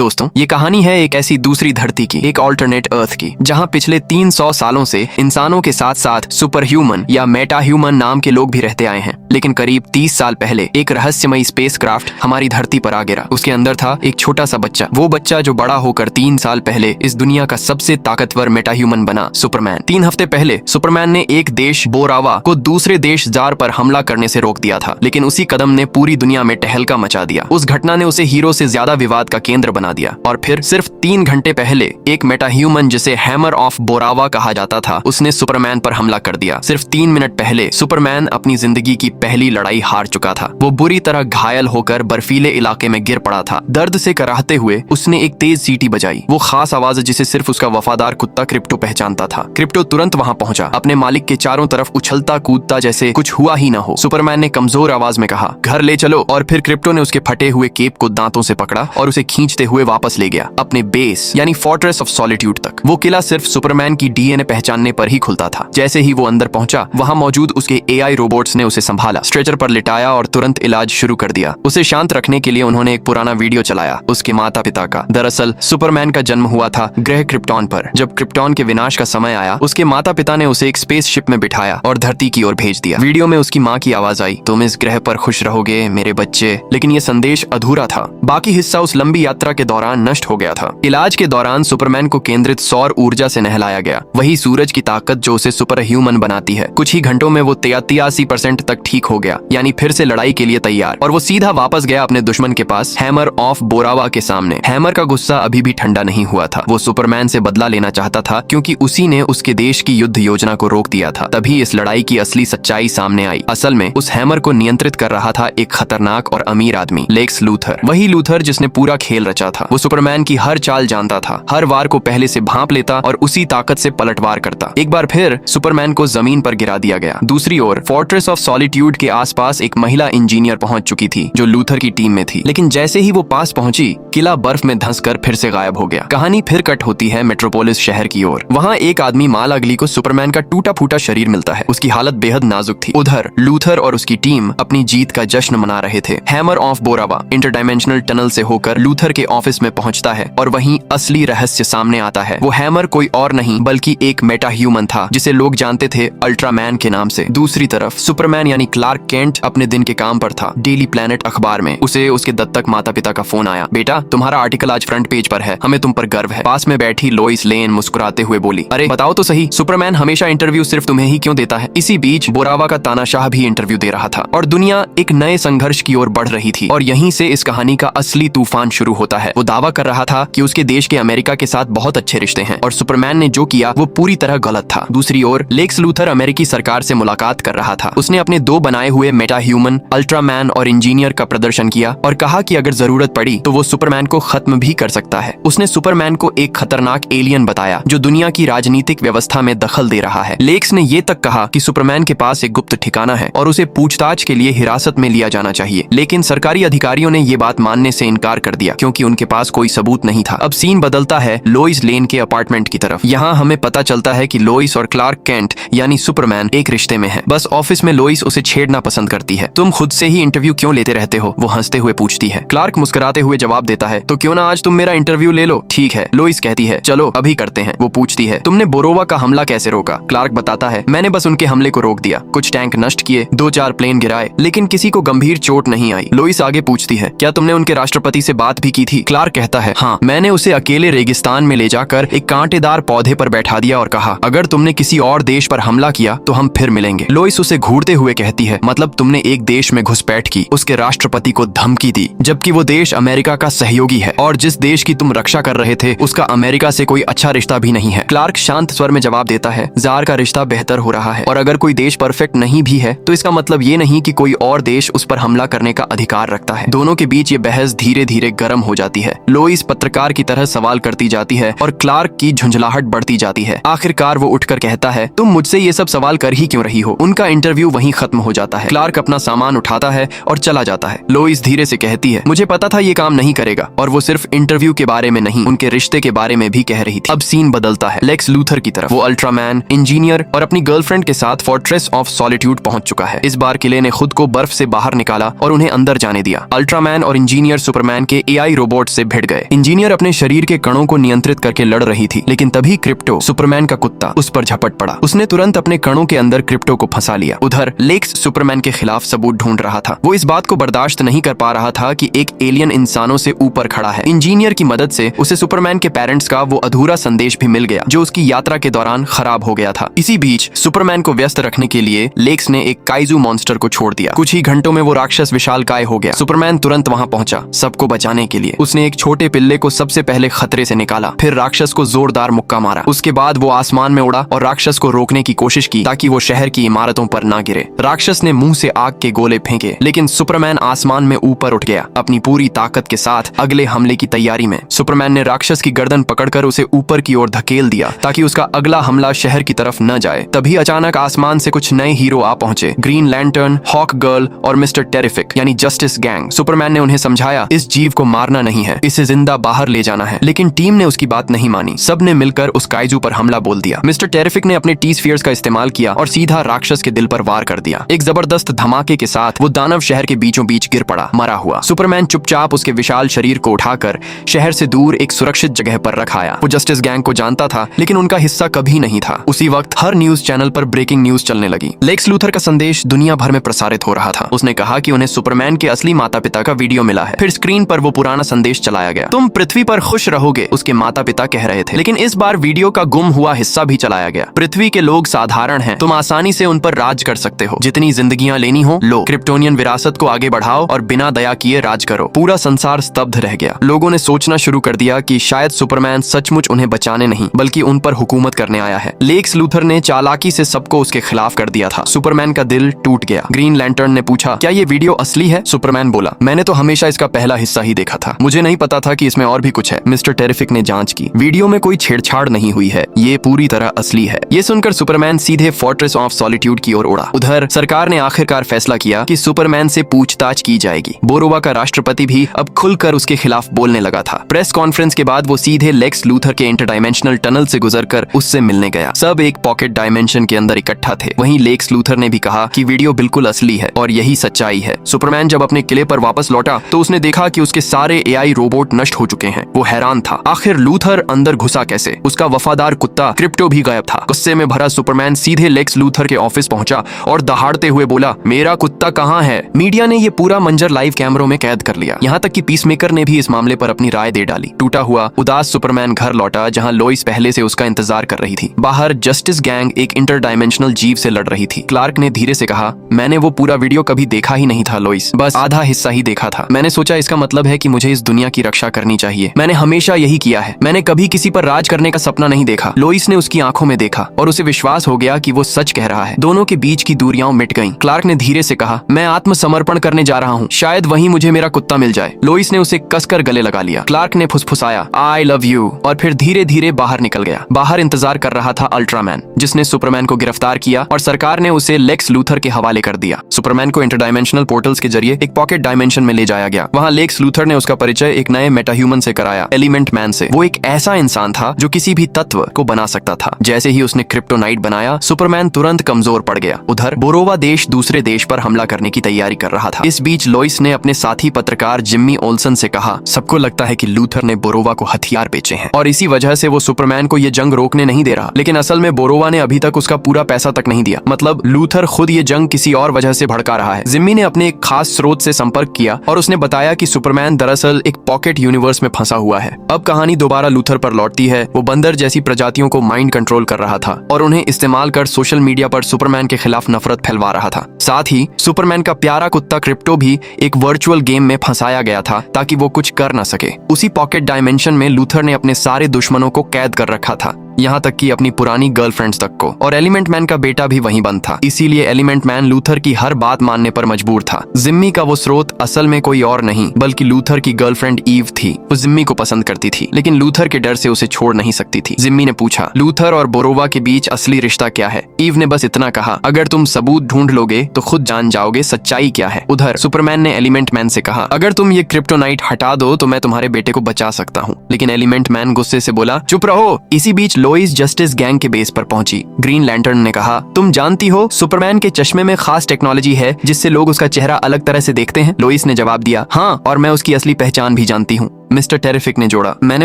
दोस्तों, ये कहानी है एक ऐसी दूसरी धरती की, एक ऑल्टरनेट अर्थ की, जहाँ पिछले 300 सालों से इंसानों के साथ साथ सुपर ह्यूमन या मेटा ह्यूमन नाम के लोग भी रहते आए हैं। लेकिन करीब 30 साल पहले एक रहस्यमयी स्पेसक्राफ्ट हमारी धरती पर आ गिरा। उसके अंदर था एक छोटा सा बच्चा, वो बच्चा जो बड़ा होकर 3 साल पहले इस दुनिया का सबसे ताकतवर मेटा ह्यूमन बना, सुपरमैन। 3 हफ्ते पहले सुपरमैन ने एक देश बोरावा को दूसरे देश जार पर हमला करने से रोक दिया था, लेकिन उसी कदम ने पूरी दुनिया में टहलका मचा दिया। उस घटना ने उसे हीरो से ज्यादा विवाद का केंद्र बना दिया। और फिर सिर्फ 3 घंटे पहले एक मेटा ह्यूमन जिसे हैमर ऑफ बोरावा कहा जाता था, उसने सुपरमैन पर हमला कर दिया। सिर्फ 3 मिनट पहले सुपरमैन अपनी जिंदगी की पहली लड़ाई हार चुका था। वो बुरी तरह घायल होकर बर्फीले इलाके में गिर पड़ा था। दर्द से कराहते हुए उसने एक तेज सीटी बजाई, वो खास आवाज जिसे सिर्फ उसका वफादार कुत्ता क्रिप्टो पहचानता था। क्रिप्टो तुरंत वहां पहुंचा, अपने मालिक के चारों तरफ उछलता कूदता जैसे कुछ हुआ ही ना हो। सुपरमैन ने कमजोर आवाज में कहा, घर ले चलो। और फिर क्रिप्टो ने उसके फटे हुए केप को दांतों से पकड़ा और उसे खींचते हुए वापस ले गया अपने बेस यानी फोर्ट्रेस ऑफ सॉलिट्यूड तक। वो किला सिर्फ सुपरमैन की डीएनए पहचानने पर ही खुलता था। जैसे ही वो अंदर पहुंचा, वहां मौजूद उसके एआई रोबोट्स ने उसे संभाला, स्ट्रेचर पर लिटाया और तुरंत इलाज शुरू कर दिया। उसे शांत रखने के लिए उन्होंने एक पुराना वीडियो चलाया उसके माता पिता का। दरअसल सुपरमैन का जन्म हुआ था ग्रह क्रिप्टॉन पर। जब क्रिप्टॉन के विनाश का समय आया, उसके माता पिता ने उसे एक स्पेसशिप में बिठाया और धरती की ओर भेज दिया। वीडियो में उसकी माँ की आवाज आई, तुम इस ग्रह पर खुश रहोगे मेरे बच्चे। लेकिन ये संदेश अधूरा था। बाकी हिस्सा उस लंबी यात्रा के दौरान नष्ट हो गया था। इलाज के दौरान सुपरमैन को केंद्रित सौर ऊर्जा से नहलाया गया, वही सूरज की ताकत जो उसे सुपर ह्यूमन बनाती है। कुछ ही घंटों में वो 83% तक ठीक हो गया, यानी फिर से लड़ाई के लिए तैयार। और वो सीधा वापस गया अपने दुश्मन के पास, हैमर ऑफ बोरावा के सामने। हैमर का गुस्सा अभी भी ठंडा नहीं हुआ था। वो सुपरमैन से बदला लेना चाहता था, क्योंकि उसी ने उसके देश की युद्ध योजना को रोक दिया था। तभी इस लड़ाई की असली सच्चाई सामने आई। असल में उस हैमर को नियंत्रित कर रहा था एक खतरनाक और अमीर आदमी, लेक्स लूथर। वही लूथर जिसने पूरा खेल रचा था। वो सुपरमैन की हर चाल जानता था, हर वार को पहले से भांप लेता और उसी ताकत से पलटवार करता। एक बार फिर सुपरमैन को जमीन पर गिरा दिया गया। दूसरी ओर फोर्ट्रेस ऑफ सॉलिट्यूड के आसपास एक महिला इंजीनियर पहुंच चुकी थी, जो लूथर की टीम में थी। लेकिन जैसे ही वो पास पहुंची, किला बर्फ में धंसकर फिर से गायब हो गया। कहानी फिर कट होती है मेट्रोपोलिस शहर की ओर। वहाँ एक आदमी माल अगली को सुपरमैन का टूटा फूटा शरीर मिलता है। उसकी हालत बेहद नाजुक थी। उधर लूथर और उसकी टीम अपनी जीत का जश्न मना रहे थे। हैमर ऑफ बोरावा इंटरडायमेंशनल टनल से होकर लूथर के ऑफिस में पहुंचता है और वहीं असली रहस्य सामने आता है। वो हैमर कोई और नहीं बल्कि एक मेटा ह्यूमन था, जिसे लोग जानते थे अल्ट्रामैन के नाम से। दूसरी तरफ सुपरमैन यानी क्लार्क केंट अपने दिन के काम पर था। डेली प्लैनेट अखबार में उसे उसके दत्तक माता पिता का फोन आया, बेटा तुम्हारा आर्टिकल आज फ्रंट पेज पर है, हमें तुम पर गर्व है। पास में बैठी लोइस लेन मुस्कुराते हुए बोली, अरे बताओ तो सही, सुपरमैन हमेशा इंटरव्यू सिर्फ तुम्हें ही क्यों देता है? इसी बीच बोरावा का तानाशाह भी इंटरव्यू दे रहा था और दुनिया एक नए संघर्ष की ओर बढ़ रही थी। और यहीं से इस कहानी का असली तूफान शुरू होता है। वो दावा कर रहा था कि उसके देश के अमेरिका के साथ बहुत अच्छे रिश्ते हैं और सुपरमैन ने जो किया वो पूरी तरह गलत था। दूसरी ओर लेक्स लूथर अमेरिकी सरकार से मुलाकात कर रहा था। उसने अपने 2 बनाए हुए मेटा ह्यूमन अल्ट्रामैन और इंजीनियर का प्रदर्शन किया और कहा कि अगर जरूरत पड़ी तो वो सुपरमैन को खत्म भी कर सकता है। उसने सुपरमैन को एक खतरनाक एलियन बताया जो दुनिया की राजनीतिक व्यवस्था में दखल दे रहा है। लेक्स ने ये तक कहा कि सुपरमैन के पास एक गुप्त ठिकाना है और उसे पूछताछ के लिए हिरासत में लिया जाना चाहिए। लेकिन सरकारी अधिकारियों ने ये बात मानने से इनकार कर दिया, क्योंकि उनके पास कोई सबूत नहीं था। अब सीन बदलता है लोइस लेन के अपार्टमेंट की तरफ। यहाँ हमें पता चलता है कि लोइस और क्लार्क केंट यानी सुपरमैन एक रिश्ते में है। बस ऑफिस में लोइस उसे छेड़ना पसंद करती है। तुम खुद से ही इंटरव्यू क्यों लेते रहते हो? वो हंसते हुए पूछती है। क्लार्क मुस्कुराते हुए जवाब देता है, तो क्यों ना आज तुम मेरा इंटरव्यू ले लो? ठीक है, लोइस कहती है, चलो अभी करते हैं। वो पूछती है, तुमने बोरोवा का हमला कैसे रोका? क्लार्क बताता है, मैंने बस उनके हमले को रोक दिया, कुछ टैंक नष्ट किए, 2-4 प्लेन गिराए, लेकिन किसी को गंभीर चोट नहीं आई। लोइस आगे पूछती है, क्या तुमने उनके राष्ट्रपति से बात भी की थी? क्लार्क कहता है, हाँ, मैंने उसे अकेले रेगिस्तान में ले जाकर एक कांटेदार पौधे पर बैठा दिया और कहा, अगर तुमने किसी और देश पर हमला किया तो हम फिर मिलेंगे। लोइस उसे घूरते हुए कहती है, मतलब तुमने एक देश में घुसपैठ की, उसके राष्ट्रपति को धमकी दी, जबकि वो देश अमेरिका का सहयोगी है और जिस देश की तुम रक्षा कर रहे थे उसका अमेरिका से कोई अच्छा रिश्ता भी नहीं है। क्लार्क शांत स्वर में जवाब देता है, जार का रिश्ता बेहतर हो रहा है और अगर कोई देश परफेक्ट नहीं भी है तो इसका मतलब ये नहीं कि कोई और देश उस पर हमला करने का अधिकार रखता है। दोनों के बीच ये बहस धीरे धीरे गर्म हो जाती है। लोइस पत्रकार की तरह सवाल करती जाती है और क्लार्क की झुंझलाहट बढ़ती जाती है। आखिरकार वो उठकर कहता है, तुम मुझसे ये सब सवाल कर ही क्यों रही हो? उनका इंटरव्यू वहीं खत्म हो जाता है। क्लार्क अपना सामान उठाता है और चला जाता है। लोइस धीरे से कहती है, मुझे पता था ये काम नहीं करेगा। और वो सिर्फ इंटरव्यू के बारे में नहीं, उनके रिश्ते के बारे में भी कह रही थी। अब सीन बदलता है लेक्स लूथर की तरफ। वो अल्ट्रामैन, इंजीनियर और अपनी गर्लफ्रेंड के साथ फोर्ट्रेस ऑफ सॉलिट्यूड पहुंच चुका है। इस बार किले ने खुद को बर्फ से बाहर निकाला और उन्हें अंदर जाने दिया। अल्ट्रामैन और इंजीनियर सुपरमैन के एआई रोबोट से भिड़ गए। इंजीनियर अपने शरीर के कणों को नियंत्रित करके लड़ रही थी, लेकिन तभी क्रिप्टो, सुपरमैन का कुत्ता, उस पर झपट पड़ा। उसने तुरंत अपने कणों के अंदर क्रिप्टो को फंसा लिया। उधर लेक्स सुपरमैन के खिलाफ सबूत ढूंढ रहा था। वो इस बात को बर्दाश्त नहीं कर पा रहा था कि एक एलियन इंसानों से ऊपर खड़ा है। इंजीनियर की मदद से उसे सुपरमैन के पेरेंट्स का वो अधूरा संदेश भी मिल गया जो उसकी यात्रा के दौरान खराब हो गया था। इसी बीच सुपरमैन को व्यस्त रखने के लिए लेक्स ने एक काइजू मॉन्स्टर को छोड़ दिया। कुछ ही घंटों में वो राक्षस विशालकाय हो गया। सुपरमैन तुरंत वहां पहुंचा सबको बचाने के लिए। उसने एक छोटे पिल्ले को सबसे पहले खतरे से निकाला, फिर राक्षस को जोरदार मुक्का मारा। उसके बाद वो आसमान में उड़ा और राक्षस को रोकने की कोशिश की ताकि वो शहर की इमारतों पर ना गिरे। राक्षस ने मुंह से आग के गोले फेंके, लेकिन सुपरमैन आसमान में ऊपर उठ गया अपनी पूरी ताकत के साथ अगले हमले की तैयारी में। सुपरमैन ने राक्षस की गर्दन पकड़कर उसे ऊपर की ओर धकेल दिया ताकि उसका अगला हमला शहर की तरफ न जाए। तभी अचानक आसमान से कुछ नए हीरो आ पहुंचे, ग्रीन लैंटर्न, हॉक गर्ल और मिस्टर टेरिफिक यानी जस्टिस गैंग। सुपरमैन ने उन्हें समझाया इस जीव को मारना नहीं है, इसे जिंदा बाहर ले जाना है, लेकिन टीम ने उसकी बात नहीं मानी। सबने मिलकर उस काइजू पर हमला बोल दिया। मिस्टर टेरिफिक ने अपने टी स्फीयर्स का इस्तेमाल किया और सीधा राक्षस के दिल पर वार कर दिया। एक जबरदस्त धमाके के साथ वो दानव शहर के बीचों बीच गिर पड़ा, मरा हुआ। सुपरमैन चुपचाप उसके विशाल शरीर को उठाकर शहर से दूर एक सुरक्षित जगह पर रखाया। वो जस्टिस गैंग को जानता था, लेकिन उनका हिस्सा कभी नहीं था। उसी वक्त हर न्यूज चैनल पर ब्रेकिंग न्यूज चलने लगी। लेक्स लूथर का संदेश दुनिया भर में प्रसारित हो रहा था। उसने कहा कि उन्हें सुपरमैन के असली माता पिता का वीडियो मिला है। फिर स्क्रीन पर वो पुराना संदेश चलाया गया, तुम पृथ्वी पर खुश रहोगे, उसके माता पिता कह रहे थे। लेकिन इस बार वीडियो का गुम हुआ हिस्सा भी चलाया गया। पृथ्वी के लोग साधारण हैं, तुम आसानी से उन पर राज कर सकते हो, जितनी जिंदगियां लेनी हो लो, क्रिप्टोनियन विरासत को आगे बढ़ाओ और बिना दया किए राज करो। पूरा संसार स्तब्ध रह गया। लोगों ने सोचना शुरू कर दिया कि शायद सुपरमैन सचमुच उन्हें बचाने नहीं बल्कि उन पर हुकूमत करने आया है। लेक्स लूथर ने चालाकी से सबको उसके खिलाफ कर दिया था। सुपरमैन का दिल टूट गया। ग्रीन लैंटर्न ने पूछा, क्या ये वीडियो असली है? सुपरमैन बोला, मैंने तो हमेशा इसका पहला हिस्सा ही देखा था, मुझे नहीं पता था कि इसमें और भी कुछ है। मिस्टर टेरिफिक ने जांच की, वीडियो में कोई छेड़छाड़ नहीं हुई है, ये पूरी तरह असली है। ये सुनकर सुपरमैन सीधे फोर्ट्रेस ऑफ सॉलिट्यूड की ओर उड़ा। उधर सरकार ने आखिरकार फैसला किया कि सुपरमैन से पूछताछ की जाएगी। बोरोवा का राष्ट्रपति भी अब खुलकर उसके खिलाफ बोलने लगा था। प्रेस कॉन्फ्रेंस के बाद वो सीधे लेक्स लूथर के इंटरडायमेंशनल टनल से गुजरकर उससे मिलने गया। सब एक पॉकेट डायमेंशन के अंदर इकट्ठा थे। वहीं लेक्स लूथर ने भी कहा कि वीडियो बिल्कुल असली है और यही सच्चाई है। सुपरमैन जब अपने किले पर वापस लौटा तो उसने देखा कि उसके सारे एआई रोबोट नष्ट हो चुके हैं। वो हैरान था, आखिर लूथर अंदर घुसा कैसे? उसका वफादार कुत्ता क्रिप्टो भी गायब था। गुस्से में भरा सुपरमैन सीधे लेक्स लूथर के ऑफिस पहुंचा और दहाड़ते हुए बोला, मेरा कुत्ता कहाँ है? मीडिया ने ये पूरा मंजर लाइव कैमरों में कैद कर लिया। यहाँ तक कि पीसमेकर ने भी इस मामले पर अपनी राय दे डाली। टूटा हुआ उदास सुपरमैन घर लौटा जहाँ लोइस पहले से उसका इंतजार कर रही थी। बाहर जस्टिस गैंग एक इंटरडायमेंशनल जीव से लड़ रही थी। क्लार्क ने धीरे से कहा, मैंने वो पूरा वीडियो कभी देखा ही नहीं था लोइस, बस आधा हिस्सा ही देखा था। मैंने सोचा इसका मतलब है कि मुझे इस दुनिया की रक्षा करनी चाहिए। मैंने हमेशा यही किया है। मैंने कभी किसी पर राज करने का सपना नहीं देखा। लोइस ने उसकी आंखों में देखा और उसे विश्वास हो गया कि वो सच कह रहा है। दोनों के बीच की दूरियां मिट गईं। क्लार्क ने धीरे से कहा, मैं आत्मसमर्पण करने जा रहा हूँ, शायद वहीं मुझे मेरा कुत्ता मिल जाए। लोइस ने उसे कसकर गले लगा लिया। क्लार्क ने फुसफुसाया, आई लव यू, और फिर धीरे धीरे बाहर निकल गया। बाहर इंतजार कर रहा था अल्ट्रामैन, जिसने सुपरमैन को गिरफ्तार किया और सरकार ने उसे लेक्स लूथर के हवाले कर दिया। सुपरमैन को इंटरडायमेंशनल पोर्टल्स के जरिए एक पॉकेट डायमेंशन में ले जाया गया। वहाँ लेक्स लूथर ने उसका परिचय एक नए मेटाह्यूमन से कराया, एलिमेंट मैन से। वो एक ऐसा इंसान था जो किसी भी तत्व को बना सकता था। जैसे ही उसने क्रिप्टोनाइट बनाया, सुपरमैन तुरंत कमजोर पड़ गया। उधर बोरोवा देश दूसरे देश पर हमला करने की तैयारी कर रहा था। इस बीच लोइस ने अपने साथी पत्रकार जिम्मी ओल्सन से कहा, सबको लगता है कि लूथर ने बोरोवा को हथियार बेचे हैं और इसी वजह से वो सुपरमैन को ये जंग रोकने नहीं दे रहा। लेकिन असल में बोरोवा ने अभी तक उसका पूरा पैसा तक नहीं दिया। मतलब लूथर खुद ये जंग किसी और वजह से भड़का रहा है। जिम्मी ने अपने एक खास स्रोत से संपर्क किया और उसने बताया कि सुपरमैन दरअसल एक पॉकेट यूनिवर्स में फंसा हुआ है। अब कहानी दोबारा लूथर पर लौटती है। वो बंदर जैसी प्रजातियों को माइंड कंट्रोल कर रहा था और उन्हें इस्तेमाल कर सोशल मीडिया पर सुपरमैन के खिलाफ नफरत फैलवा रहा था। साथ ही सुपरमैन का प्यारा कुत्ता क्रिप्टो भी एक वर्चुअल गेम में फंसाया गया था ताकि वो कुछ कर न सके। उसी पॉकेट डायमेंशन में लूथर ने अपने सारे दुश्मनों को कैद कर रखा था, यहाँ तक कि अपनी पुरानी गर्लफ्रेंड्स तक को। और एलिमेंट मैन का बेटा भी वहीं बंद था। इसीलिए एलिमेंट मैन लूथर की हर बात मानने पर मजबूर था। जिम्मी का वो स्रोत असल में कोई और नहीं बल्कि लूथर की गर्लफ्रेंड ईव थी। वो जिम्मी को पसंद करती थी, लेकिन लूथर के डर से उसे छोड़ नहीं सकती थी। जिम्मी ने पूछा, लूथर और बोरोवा के बीच असली रिश्ता क्या है? ईव ने बस इतना कहा, अगर तुम सबूत ढूंढ लोगे तो खुद जान जाओगे सच्चाई क्या है। उधर सुपरमैन ने एलिमेंट मैन से कहा, अगर तुम ये क्रिप्टोनाइट हटा दो तो मैं तुम्हारे बेटे को बचा सकता हूँ। लेकिन एलिमेंट मैन गुस्से से बोला, चुप रहो। इसी बीच लोइस जस्टिस गैंग के बेस पर पहुंची। ग्रीन लैंटर्न ने कहा, तुम जानती हो सुपरमैन के चश्मे में खास टेक्नोलॉजी है जिससे लोग उसका चेहरा अलग तरह से देखते हैं। लोइस ने जवाब दिया, हाँ, और मैं उसकी असली पहचान भी जानती हूँ। मिस्टर टेरिफिक ने जोड़ा। मैंने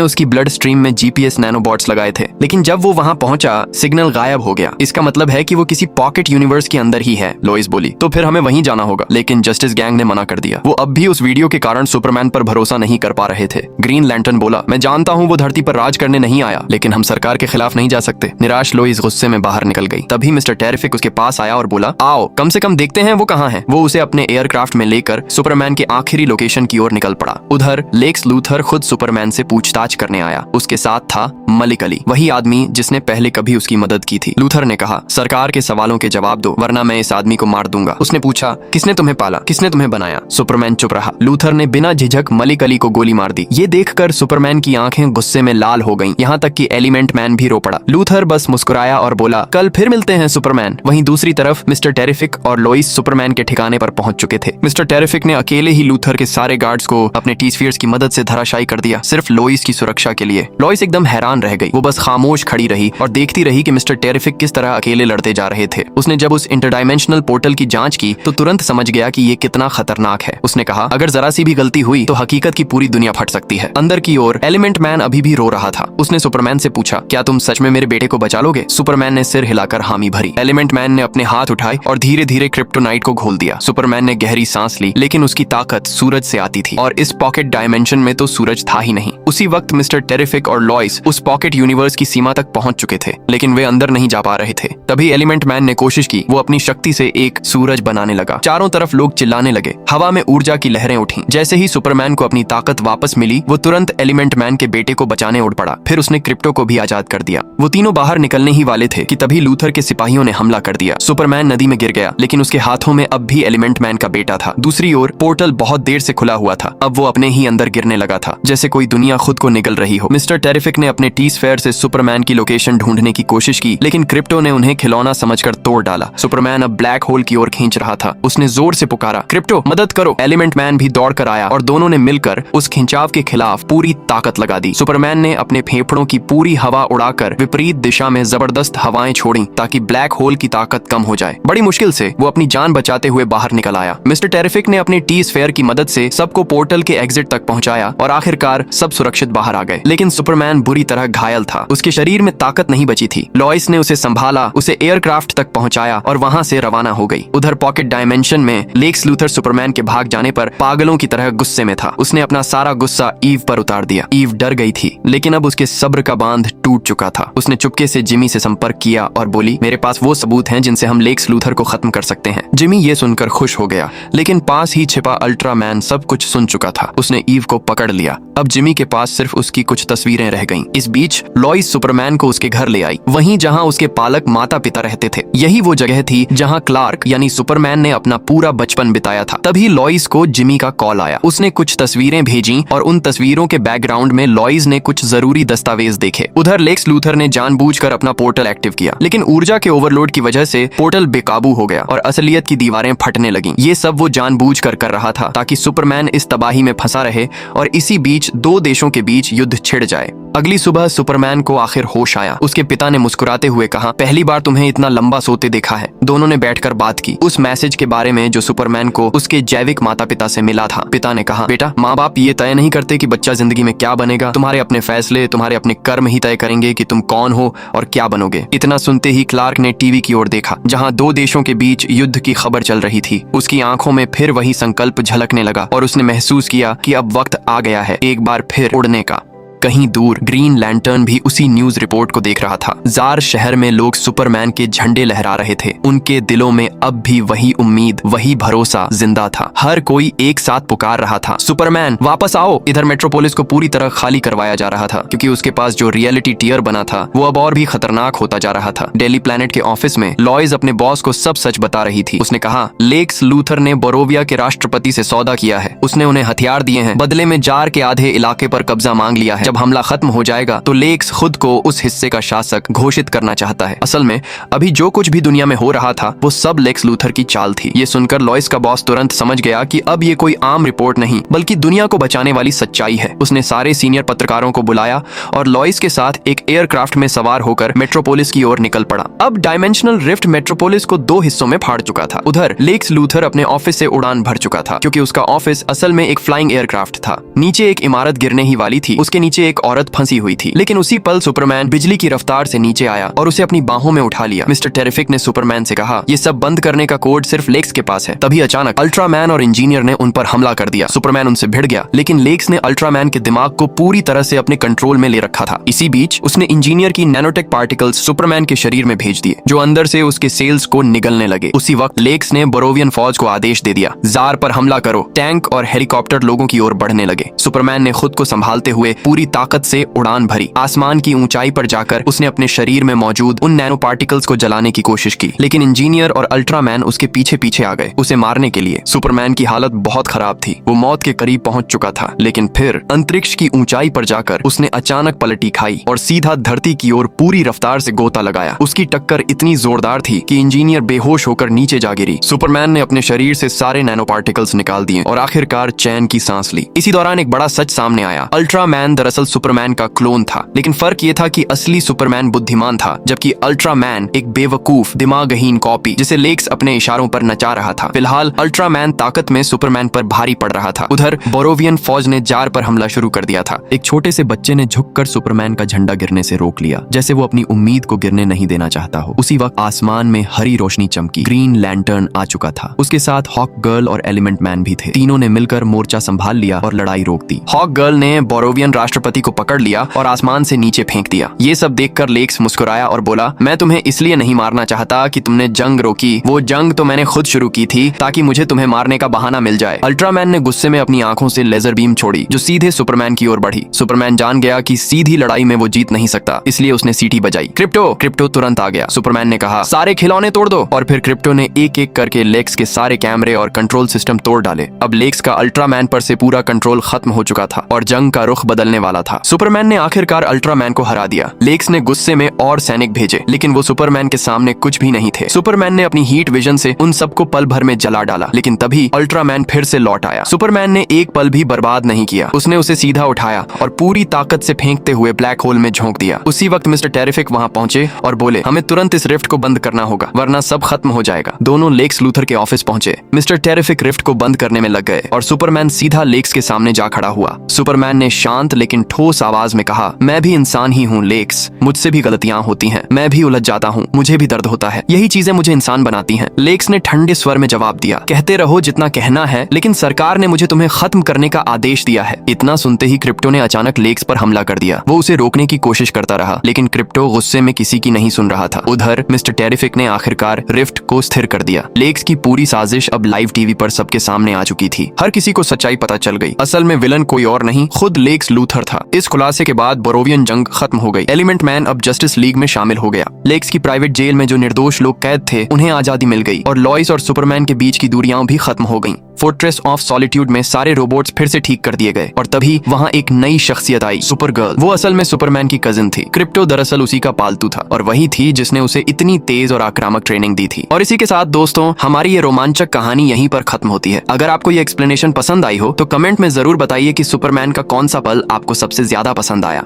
उसकी ब्लड स्ट्रीम में जीपीएस नैनोबॉट्स लगाए थे, लेकिन जब वो वहाँ पहुंचा सिग्नल गायब हो गया। इसका मतलब है कि वो किसी पॉकेट यूनिवर्स के अंदर ही है, लोइस बोली। तो फिर हमें वहीं जाना होगा। लेकिन जस्टिस गैंग ने मना कर दिया। वो अब भी उस वीडियो के कारण सुपरमैन पर भरोसा नहीं कर पा रहे थे। ग्रीन लैंटर्न बोला, मैं जानता हूँ वो धरती पर राज करने नहीं आया, लेकिन हम सरकार के खिलाफ नहीं जा सकते। निराश लोइस गुस्से में बाहर निकल गई। तभी मिस्टर टेरिफिक उसके पास आया और बोला, आओ कम से कम देखते हैं वो कहाँ है। वो उसे अपने एयरक्राफ्ट में लेकर सुपरमैन के आखिरी लोकेशन की ओर निकल पड़ा। उधर लेक्स लूथर खुद सुपरमैन से पूछताछ करने आया। उसके साथ था मलिक अली, वही आदमी जिसने पहले कभी उसकी मदद की थी। लूथर ने कहा, सरकार के सवालों के जवाब दो, वरना मैं इस आदमी को मार दूंगा। उसने पूछा, किसने तुम्हें पाला, किसने तुम्हें बनाया? सुपरमैन चुप रहा। लूथर ने बिना झिझक मलिक अली को गोली मार दी। ये देखकर सुपरमैन की आंखें गुस्से में लाल हो गईं, यहाँ तक कि एलिमेंट मैन भी रो पड़ा। लूथर बस मुस्कुराया और बोला, कल फिर मिलते हैं सुपरमैन। वहीं दूसरी तरफ मिस्टर टेरिफिक और लोइस सुपरमैन के ठिकाने पर पहुंच चुके थे। मिस्टर टेरिफिक ने अकेले ही लूथर के सारे गार्ड्स को अपने टी-स्फीयर्स की मदद से धराशायी कर दिया, सिर्फ लोइस की सुरक्षा के लिए। लोइस एकदम हैरान रह गई। वो बस खामोश खड़ी रही और देखती रही कि मिस्टर टेरिफिक किस तरह अकेले लड़ते जा रहे थे। उसने जब उस इंटरडायमेंशनल पोर्टल की जांच की तो तुरंत समझ गया कि ये कितना खतरनाक है। उसने कहा, अगर जरा सी भी गलती हुई तो हकीकत की पूरी दुनिया फट सकती है। अंदर की ओर एलिमेंट मैन अभी भी रो रहा था। उसने सुपरमैन से पूछा, क्या तुम सच में मेरे बेटे को बचा लोगे? सुपरमैन ने सिर हिलाकर हामी भरी। एलिमेंट मैन ने अपने हाथ उठाए और धीरे धीरे क्रिप्टोनाइट को घोल दिया। सुपरमैन ने गहरी सांस ली, लेकिन उसकी ताकत सूरज से आती थी और इस पॉकेट डायमेंशन में तो सूरज था ही नहीं। उसी वक्त मिस्टर टेरिफिक और लॉइस उस पॉकेट यूनिवर्स की सीमा तक पहुंच चुके थे, लेकिन वे अंदर नहीं जा पा रहे थे। तभी एलिमेंट मैन ने कोशिश की। वो अपनी शक्ति से एक सूरज बनाने लगा। चारों तरफ लोग चिल्लाने लगे। हवा में ऊर्जा की लहरें उठी। जैसे ही सुपरमैन को अपनी ताकत वापस मिली, वो तुरंत एलिमेंट मैन के बेटे को बचाने उड़ पड़ा। फिर उसने क्रिप्टो को भी आजाद कर दिया। वो तीनों बाहर निकलने ही वाले थे कि तभी लूथर के सिपाहियों ने हमला कर दिया। सुपरमैन नदी में गिर गया, लेकिन उसके हाथों में अब भी एलिमेंट मैन का बेटा था। दूसरी ओर पोर्टल बहुत देर से खुला हुआ था। अब वो अपने ही अंदर गिरने लगा था, जैसे कोई दुनिया खुद को निगल रही हो। मिस्टर टेरिफिक ने अपने टी-स्फेयर से सुपरमैन की लोकेशन ढूंढने की कोशिश की, लेकिन क्रिप्टो ने उन्हें खिलौना समझकर तोड़ डाला। सुपरमैन अब ब्लैक होल की ओर खींच रहा था। उसने जोर से पुकारा, क्रिप्टो मदद करो। एलिमेंट मैन भी दौड़ कर आया और दोनों ने मिलकर उस खिंचाव के खिलाफ पूरी ताकत लगा दी। सुपरमैन ने अपने फेफड़ों की पूरी हवा उड़ाकर विपरीत दिशा में जबरदस्त हवाएं छोड़ी ताकि ब्लैक होल की ताकत कम हो जाए। बड़ी मुश्किल से वो अपनी जान बचाते हुए बाहर निकल आया। मिस्टर टेरिफिक ने अपने टी-स्फेयर की मदद से सबको पोर्टल के एग्जिट तक पहुंचाया और आखिरकार सब सुरक्षित बाहर आ गए। लेकिन सुपरमैन बुरी तरह घायल था। उसके शरीर में ताकत नहीं बची थी। लॉइस ने उसे संभाला, उसे एयरक्राफ्ट तक पहुंचाया और वहां से रवाना हो गई। उधर पॉकेट डायमेंशन में लेक्स लूथर सुपरमैन के भाग जाने पर पागलों की तरह गुस्से में था। उसने अपना सारा गुस्सा ईव पर उतार दिया। ईव डर गई थी, लेकिन अब उसके सब्र का बांध टूट चुका था। उसने चुपके से जिमी से संपर्क किया और बोली, मेरे पास वो सबूत हैं जिनसे हम लेक्स लूथर को खत्म कर सकते हैं। जिमी ये सुनकर खुश हो गया, लेकिन पास ही छिपा अल्ट्रामैन सब कुछ सुन चुका था। उसने ईव को पकड़ लिया। अब जिमी के पास सिर्फ उसकी कुछ तस्वीरें रह गईं। इस बीच लॉइस सुपरमैन को उसके घर ले आई, वहीं जहां उसके पालक माता पिता रहते थे। यही वो जगह थी जहां क्लार्क यानी सुपरमैन ने अपना पूरा बचपन बिताया था। तभी लॉइस को जिमी का कॉल आया। उसने कुछ तस्वीरें भेजी और उन तस्वीरों के बैकग्राउंड में लॉइस ने कुछ जरूरी दस्तावेज देखे। उधर लेक्स लूथर ने जानबूझकर अपना पोर्टल एक्टिव किया, लेकिन ऊर्जा के ओवरलोड की वजह से पोर्टल बेकाबू हो गया और असलियत की दीवारें फटने लगीं। ये सब वो जानबूझकर कर रहा था ताकि सुपरमैन इस तबाही में फंसा रहे और इसी बीच दो देशों के बीच युद्ध छिड़ जाए। अगली सुबह सुपरमैन को आखिर होश आया। उसके पिता ने मुस्कुराते हुए कहा, पहली बार तुम्हें इतना लंबा सोते देखा है। दोनों ने बैठकर बात की, उस मैसेज के बारे में जो सुपरमैन को उसके जैविक माता पिता से मिला था। पिता ने कहा, बेटा, माँ बाप ये तय नहीं करते कि बच्चा जिंदगी में क्या बनेगा। तुम्हारे अपने फैसले, तुम्हारे अपने कर्म ही तय करेंगे कि तुम कौन हो और क्या बनोगे। इतना सुनते ही क्लार्क ने टीवी की ओर देखा, जहाँ दो देशों के बीच युद्ध की खबर चल रही थी। उसकी आंखों में फिर वही संकल्प झलकने लगा और उसने महसूस किया कि अब वक्त आ गया है एक बार फिर उड़ने का। कहीं दूर ग्रीन लैंटर्न भी उसी न्यूज रिपोर्ट को देख रहा था। जार शहर में लोग सुपरमैन के झंडे लहरा रहे थे। उनके दिलों में अब भी वही उम्मीद, वही भरोसा जिंदा था। हर कोई एक साथ पुकार रहा था, सुपरमैन वापस आओ। इधर मेट्रोपोलिस को पूरी तरह खाली करवाया जा रहा था, क्योंकि उसके पास जो रियलिटी टीयर बना था वो अब और भी खतरनाक होता जा रहा था। डेली प्लैनेट के ऑफिस में लॉइस अपने बॉस को सब सच बता रही थी। उसने कहा, लेक्स लूथर ने बोरोविया के राष्ट्रपति से सौदा किया है। उसने उन्हें हथियार दिए हैं, बदले में जार के आधे इलाके पर कब्जा मांग लिया है। जब जब हमला खत्म हो जाएगा तो लेक्स खुद को उस हिस्से का शासक घोषित करना चाहता है। असल में अभी जो कुछ भी दुनिया में हो रहा था वो सब लेक्स लूथर की चाल थी। ये सुनकर लॉइस का बॉस तुरंत समझ गया कि अब ये कोई आम रिपोर्ट नहीं बल्कि दुनिया को बचाने वाली सच्चाई है। उसने सारे सीनियर पत्रकारों को बुलाया और लॉइस के साथ एक एयरक्राफ्ट में सवार होकर मेट्रोपोलिस की ओर निकल पड़ा। अब डायमेंशनल रिफ्ट मेट्रोपोलिस को दो हिस्सों में फाड़ चुका था। उधर लेक्स लूथर अपने ऑफिस से उड़ान भर चुका था क्योंकि उसका ऑफिस असल में एक फ्लाइंग एयरक्राफ्ट था। नीचे एक इमारत गिरने ही वाली थी, उसके नीचे एक औरत फंसी हुई थी, लेकिन उसी पल सुपरमैन बिजली की रफ्तार से नीचे आया और उसे अपनी बाहों में उठा लिया। मिस्टर टेरिफिक ने सुपरमैन से कहा, ये सब बंद करने का कोड सिर्फ लेक्स के पास है। तभी अचानक अल्ट्रामैन और इंजीनियर ने उन पर हमला कर दिया। सुपरमैन उनसे भिड़ गया, लेकिन लेक्स ने अल्ट्रामैन के दिमाग को पूरी तरह से अपने कंट्रोल में ले रखा था। इसी बीच उसने इंजीनियर की नैनोटेक पार्टिकल्स सुपरमैन के शरीर में भेज दिए जो अंदर से उसके सेल्स को निगलने लगे। उसी वक्त लेक्स ने बोरोवियन फौज को आदेश दे दिया, जार पर हमला करो। टैंक और हेलीकॉप्टर लोगों की ओर बढ़ने लगे। सुपरमैन ने खुद को संभालते हुए पूरी ताकत से उड़ान भरी। आसमान की ऊंचाई पर जाकर उसने अपने शरीर में मौजूद उन नैनो पार्टिकल्स को जलाने की कोशिश की, लेकिन इंजीनियर और अल्ट्रामैन उसके पीछे पीछे आ गए उसे मारने के लिए। सुपरमैन की हालत बहुत खराब थी, वो मौत के करीब पहुंच चुका था। लेकिन फिर अंतरिक्ष की ऊंचाई पर जाकर उसने अचानक पलटी खाई और सीधा धरती की ओर पूरी रफ्तार से गोता लगाया। उसकी टक्कर इतनी जोरदार थी कि इंजीनियर बेहोश होकर नीचे जा गिरी। सुपरमैन ने अपने शरीर से सारे नैनो पार्टिकल्स निकाल दिए और आखिरकार चैन की सांस ली। इसी दौरान एक बड़ा सच सामने आया। अल्ट्रामैन दरअसल सुपरमैन का क्लोन था, लेकिन फर्क ये था कि असली सुपरमैन बुद्धिमान था जबकि अल्ट्रामैन एक बेवकूफ दिमागहीन कॉपी जिसे लेक्स अपने इशारों पर नचा रहा था। फिलहाल अल्ट्रामैन ताकत में सुपरमैन पर भारी पड़ रहा था। उधर बोरोवियन फौज ने जार पर हमला शुरू कर दिया था। एक छोटे से बच्चे ने झुककर सुपरमैन का झंडा गिरने से रोक लिया, जैसे वो अपनी उम्मीद को गिरने नहीं देना चाहता हो। उसी वक्त आसमान में हरी रोशनी चमकी। ग्रीन लैंटर्न आ चुका था। उसके साथ हॉक गर्ल और एलिमेंट मैन भी थे। तीनों ने मिलकर मोर्चा संभाल लिया और लड़ाई रोक दी। हॉक गर्ल ने बोरोवियन राष्ट्रपति को पकड़ लिया और आसमान से नीचे फेंक दिया। ये सब देखकर लेक्स मुस्कुराया और बोला, मैं तुम्हें इसलिए नहीं मारना चाहता कि तुमने जंग रोकी, वो जंग तो मैंने खुद शुरू की थी ताकि मुझे तुम्हें मारने का बहाना मिल जाए। अल्ट्रामैन ने गुस्से में अपनी आंखों से लेजर बीम छोड़ी जो सीधे सुपरमैन की ओर बढ़ी। सुपरमैन जान गया कि सीधी लड़ाई में वो जीत नहीं सकता, इसलिए उसने सीटी बजाई। क्रिप्टो तुरंत आ गया। सुपरमैन ने कहा, सारे खिलौने तोड़ दो, और फिर क्रिप्टो ने एक एक करके लेक्स के सारे कैमरे और कंट्रोल सिस्टम तोड़ डाले। अब लेक्स का अल्ट्रामैन पर से पूरा कंट्रोल खत्म हो चुका था और जंग का रुख बदलने वाला था। सुपरमैन ने आखिरकार अल्ट्रामैन को हरा दिया। लेक्स ने गुस्से में और सैनिक भेजे, लेकिन वो सुपरमैन के सामने कुछ भी नहीं थे। सुपरमैन ने अपनी हीट विजन से उन सबको पल भर में जला डाला, लेकिन तभी अल्ट्रामैन फिर से लौट आया। सुपरमैन ने एक पल भी बर्बाद नहीं किया। उसने उसे सीधा उठाया और पूरी ताकत से फेंकते हुए ब्लैक होल में झोंक दिया। उसी वक्त मिस्टर टेरिफिक वहां पहुंचे और बोले, हमें तुरंत इस रिफ्ट को बंद करना होगा वरना सब खत्म हो जाएगा। दोनों लेक्स लूथर के ऑफिस पहुंचे। मिस्टर टेरिफिक रिफ्ट को बंद करने में लग गए और सुपरमैन सीधा लेक्स के सामने जा खड़ा हुआ। सुपरमैन ने शांत लेकिन ठोस आवाज में कहा, मैं भी इंसान ही हूँ लेक्स, मुझसे भी गलतियां होती हैं, मैं भी उलझ जाता हूँ, मुझे भी दर्द होता है, यही चीजें मुझे इंसान बनाती हैं। लेक्स ने ठंडे स्वर में जवाब दिया, कहते रहो जितना कहना है, लेकिन सरकार ने मुझे तुम्हें खत्म करने का आदेश दिया है। इतना सुनते ही क्रिप्टो ने अचानक लेक्स पर हमला कर दिया। वो उसे रोकने की कोशिश करता रहा, लेकिन क्रिप्टो गुस्से में किसी की नहीं सुन रहा था। उधर मिस्टर टेरिफिक ने आखिरकार रिफ्ट को स्थिर कर दिया। लेक्स की पूरी साजिश अब लाइव टीवी पर सबके सामने आ चुकी थी। हर किसी को सच्चाई पता चल गई। असल में विलन कोई और नहीं, खुद लेक्स लूथर था। इस खुलासे के बाद बोरोवियन जंग खत्म हो गई। एलिमेंट मैन अब जस्टिस लीग में शामिल हो गया। लेक्स की प्राइवेट जेल में जो निर्दोष लोग कैद थे उन्हें आजादी मिल गई और लॉइस और सुपरमैन के बीच की दूरियां भी खत्म हो गईं। फोर्ट्रेस ऑफ सॉलिट्यूड में सारे रोबोट्स फिर से ठीक कर दिए गए और तभी वहां एक नई शख्सियत आई, सुपर गर्ल। वो असल में सुपरमैन की कजिन थी। क्रिप्टो दरअसल उसी का पालतू था और वही थी जिसने उसे इतनी तेज और आक्रामक ट्रेनिंग दी थी। और इसी के साथ दोस्तों, हमारी ये रोमांचक कहानी यहीं पर खत्म होती है। अगर आपको ये एक्सप्लेनेशन पसंद आई हो तो कमेंट में जरूर बताइए कि सुपरमैन का कौन सा पल आपको सबसे ज्यादा पसंद आया।